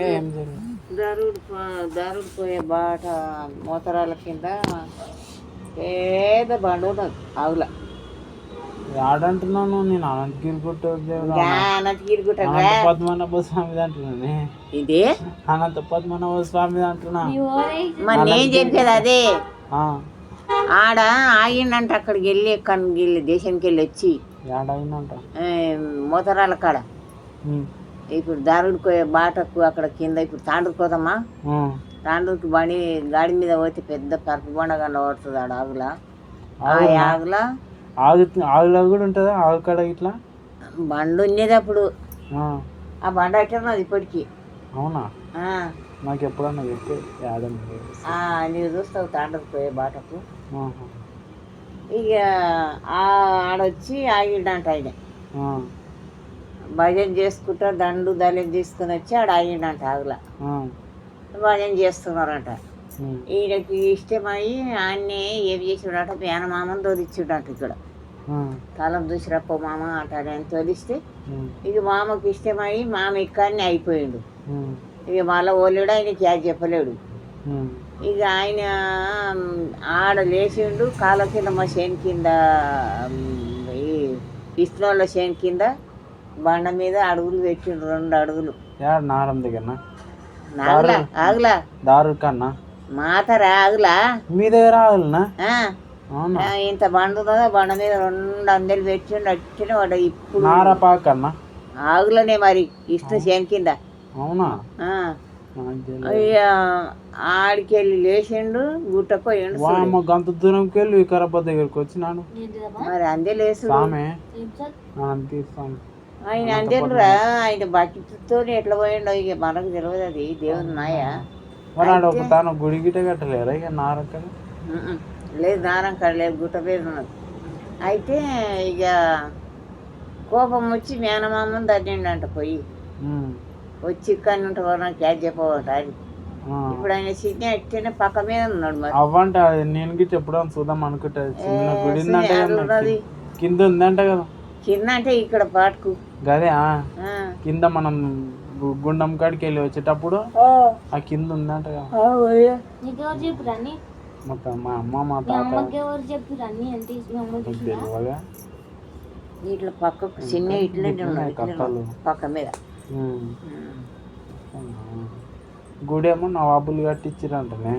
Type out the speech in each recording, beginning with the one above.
ఏం జరిగింది? దారుడు పోయే బాట మోతరాల కింద పేద బండు ఉన్నది ఆవుల. ఆడంటున్నాను నేను అనంతగిరి గుట్ట అనంతగిరి గుట్ట అనంత పద్మనాభ స్వామి అంటున్నానే. ఇదే అనంత పద్మనాభ స్వామి అంటున్నా. మరి నేను చెప్పేది అదే. ఆడ ఆగిండంట అక్కడికి వెళ్ళి ఎక్కడికి వెళ్ళి దేశానికి వెళ్ళి వచ్చి ఏడాగిందంట మోతరాల కాడ. ఇప్పుడు దారుడికి పోయే బాటకు అక్కడ కింద ఇప్పుడు తాండ్రుకు పోతామా, తాండ్రుకి గాడి మీద పోతే పెద్ద పరుపు బండ కనబడుతుంది ఆడ ఆగుల. ఆగుల ఆగులో కూడా ఉంటుందా ఆగు కాడ ఇట్లా బండి ఉండేది అప్పుడు. ఆ బండ అట్టున్నది ఇప్పటికి. అవునా? నాకు ఎప్పుడన్నా చెప్పే నీవు చూస్తావు తాండ్రుకు పోయే బాటకు. ఇక ఆడొచ్చి ఆగిండంట ఆయన. భజన చేసుకుంటా దండు దళం తీసుకుని వచ్చి ఆడ ఆగిండంట ఆగుల. భజన చేస్తున్నారంట. ఈయనకి ఇష్టమయ్యి ఆయన్నే ఏం చేసాడట, మేనమామని తోలిచ్చాడంట. ఇక్కడ తలం చూసిరప్ప మామ అంటాడు. ఆయన తోలిస్తే ఇక మామకి ఇష్టమయ్యి మామ ఇక్కడనే అయిపోయిండు. ఇక మళ్ళీ ఓలేడు, ఆయన క్యాచ్ చెప్పలేడు. ఇక ఆయన ఆడ లేచిండు కాళ్ళ కింద మా చేను కింద ఈ ఇస్లోళ్ళ చేను కింద బండ మీద అడుగులు పెట్టిండు, 2 అడుగులు. నారం దగ్గర ఆగులా దారు కన్నా మాతరా ఆగులా మీ దగ్గర ఆగులనా? ఇంత బండ ఉన్నదో బండ మీద 2 అందెలు పెట్టిండు. వచ్చిన వాడు ఇప్పుడు నారపాకన్నా ఆగులనే మరి ఇష్టం చేను కింద. అవునా? ఆడికెళ్ళి లేచిండు, గుట్టకు పోయిండు. గంత దూరంకి వెళ్ళి వికారాబాద్ దగ్గరికి వచ్చినాను. మరి అందే లేసు ఆయన అందెలు ఆయన బకెట్తో ఎట్లా పోయిండో ఇక మనకు తెలియదు. అది దేవుని మాయ. తాను గుడి గిట కట్టలేరా ఇక నారక్కడ? లేదు, నారంకాడ లేదు, గుట్ట మీద ఉన్నది. అయితే ఇక కోపం వచ్చి మేనమామని దన్నిండంట. పోయి వచ్చి ఇక్కడ ఉంటా క్యాచ్ చెప్పవట. అది ఇప్పుడు ఆయన చిన్న ఎట్టిన పక్క మీద ఉన్నాడు. మరి అవ్వంట నేను గిట్ట ఎప్పుడో చూద్దాం అనుకుంటా. చిన్న గుడి ఉందంటే కింద ఉందంట కదా. కింద అంటే ఇక్కడ పాటుకు గదే కింద మనం గుండం కాడికి వెళ్ళి వచ్చేటప్పుడు ఆ కింద ఉందంట కదా. మొత్తం మా అమ్మ మా తాత తెలియగా ఇట్లా పక్కకు చిన్న ఇట్లా కట్టలు పక్క మీద. గుడి ఏమో నవాబులు కట్టించారంటనే.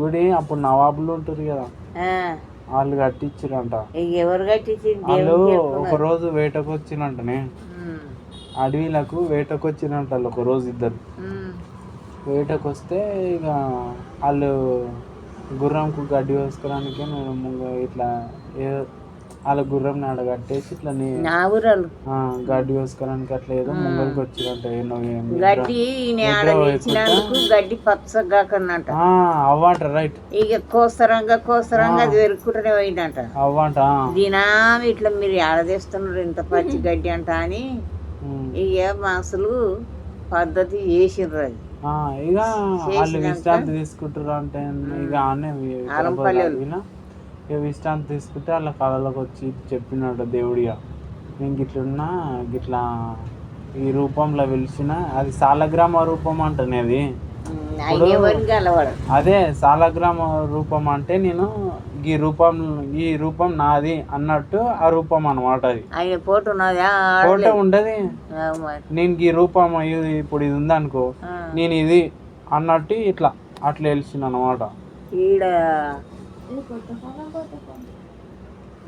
గుడి అప్పుడు నవాబులు ఉంటారు కదా, వాళ్ళు కట్టించారంట. ఎవరు కట్టించారు? వాళ్ళు ఒక రోజు వేటకు వచ్చినంటనే, అడవిలకు వేటకు వచ్చినంట. వాళ్ళు ఒక రోజు ఇద్దరు వేటకు వస్తే ఇక వాళ్ళు గుర్రంకు గడ్డి వేసుకోవడానికి ఇట్లా వాళ్ళ గుర్రం నాడ కట్టేసి ఇట్లా గడ్డి వేసుకోవడానికి అట్లా ఏదో ముంగలికి వచ్చిరంట. గడ్డి పచ్చగా కన్నంట అవ్వంట. రైట్. ఇక కోసరంగా అది వెరుక్కుంటూనే పోయిందంట. అవ్వంట. దినామి ఇట్లా మీరు ఆడదేస్తున్నారు ఇంత పచ్చి గడ్డి అంట అని ఇక మనసులు పద్ధతి చేసిండ్రు. అది ఇక వాళ్ళు విశ్రాంతి తీసుకుంటారు అంటే ఇక విశ్రాంతి తీసుకుంటే వాళ్ళ కళలోకి వచ్చి చెప్పినట్టు దేవుడిగా, నేను గిట్లున్నా గిట్లా ఈ రూపంలో వెలిసిన అది సాలగ్రామ రూపం అంటనే. అది అదే సాలగ్రామ రూపం అంటే నేను ఈ రూపం నాది అన్నట్టు ఆ రూపం అన్నమాట. అది ఫోటో ఉండదు. నేను ఈ రూపం ఇప్పుడు ఇది ఉందనుకో, నేను ఇది అన్నట్టు అట్లా వెలిసిన అనమాట.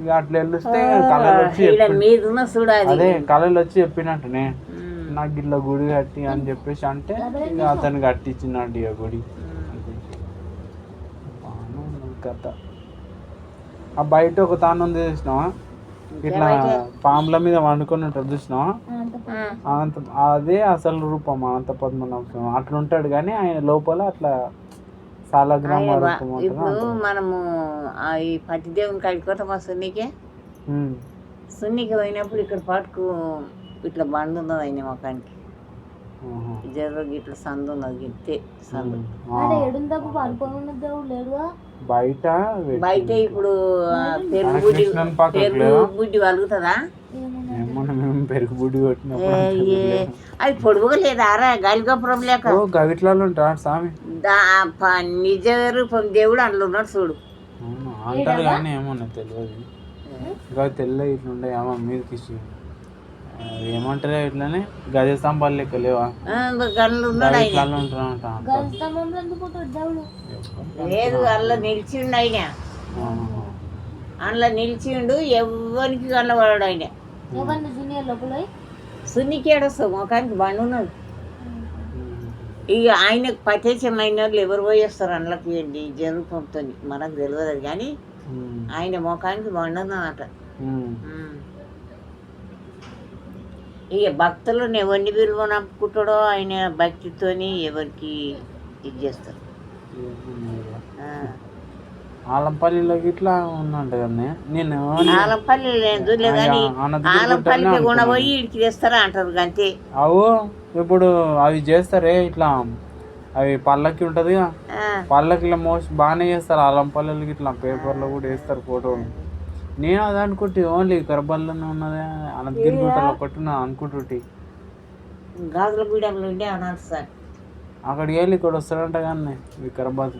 ఇక అట్లా వెళ్ళిస్తే కళలు వచ్చి అదే కళలు వచ్చి చెప్పినట్టునే నాకు ఇట్లా గుడి కట్టి అని చెప్పేసి అంటే ఇక అతను కట్టించినట్టు ఇక గుడి కథ. ఆ బయట ఒక తాను ఉంది చూసినావా, ఇట్లా పాముల మీద వండుకొని ఉంటాడు చూసినావా, అదే అసలు రూపం అనంత పద్మనాభం. అట్లా ఉంటాడు కానీ ఆయన లోపల అట్లా సాలగ్రామ రూపం. ఇప్పుడు మనము ఈ పతిదేవుని కాడికి పోతాం మా సున్నికి పోయినప్పుడు ఇక్కడ పాటుకు ఇట్లా బండి ఉన్నది ఆయన మొఖానికి, జర్రకి ఇట్లా సందు ఉన్నది. గిట్టే సందు బయట ఇప్పుడు పెరుగు బుడ్డి వలుగుతుందా? పెరుగు బుడ్డి కొట్టినప్పుడు అంత ఏ, గుర్తులేదు. అది పొడుగుగా లేదారా గాలిగోపురం లేక ఓ గవిట్లలో ఉంటాడు స్వామి. నిజ రూపం దేవుడు అందులో ఉన్నాడు చూడు. అవును అంటారు కానీ ఏమో నాకు తెలియదు. ఇంకా తెల్ల ఇట్లుండే ఏమో మీదకి ఏమంటారు ఇట్లనే గజ స్తంభాలు లెక్క లేవా గన్లు ఉన్నాడు ఆయన. గవిట్లలో ఉంటారంట. లేదు అందులో నిలిచిండు ఆయన, అందులో నిలిచిండు ఎవరికి కనబడాడు ఆయన. సున్నికేడొస్తావు ముఖానికి బండి ఉన్నది. ఇక ఆయనకు పతేచమైన వాళ్ళు ఎవరు పోయేస్తారు అందులోకి జరుపుతో మనకు తెలియదు కానీ ఆయన ముఖానికి బండి ఉన్నదట. ఇక భక్తులను ఎవరిని విలువ నమ్ముకుంటాడో ఆయన భక్తితోని ఎవరికి ఇది చేస్తారు. ఆలంపల్లిలో ఇట్లా ఉందంట కదా. నేను ఆలంపల్లి లేదు కానీ ఆలంపల్లికి కూడా పోయి ఇడికి తెస్తారా అంటారు అంతే. అవు ఇప్పుడు అవి చేస్తారే ఇట్లా అవి పల్లకి ఉంటది పల్లకిలో మోస్ట్ బాగానే చేస్తారు ఆలంపల్లికి. ఇట్లా పేపర్లో కూడా వేస్తారు ఫోటోలు. నేను అది అనుకుంటే ఓన్లీ కరబల్లోనే ఉన్నదే అనంతగిరి గుట్టలో ఒకటి అనుకుంటుంటే గాజులగూడెంలో ఉండే అన్నారు సార్. అక్కడికి వెళ్ళి ఇక్కడ వస్తాడంట కానీ వికారాబాద్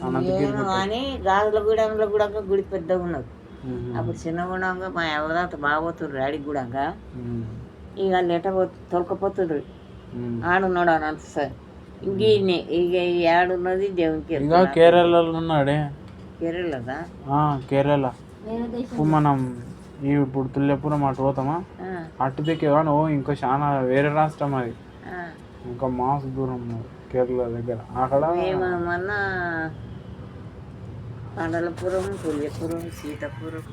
అనంతగిరి గుట్ట. కానీ గాజులగూడెంలో కూడా గుడి పెద్దగా ఉన్నది. అప్పుడు చిన్నగా ఉండగా మా ఎవరంతా బాగోతుండ్రు ఆడికి కూడా. ఇక వాళ్ళు ఎట తొలకపోతుండ్రు ఆడున్నాడు అనంత సార్. ఇంక ఇక ఆడున్నది దేవునికి. ఇంకా కేరళలో ఉన్నాడే. కేరళదా? కేరళ మనం ఇప్పుడు తుల్యపురం అటు పోతామా అటు దిక్కే కానీ ఓ ఇంకా చాలా వేరే రాష్ట్రం అది. ఇంకా మాస్ దూరం కేరళ దగ్గర. అక్కడ మొన్న పండలపురం, తుల్యపురం, సీతాపురం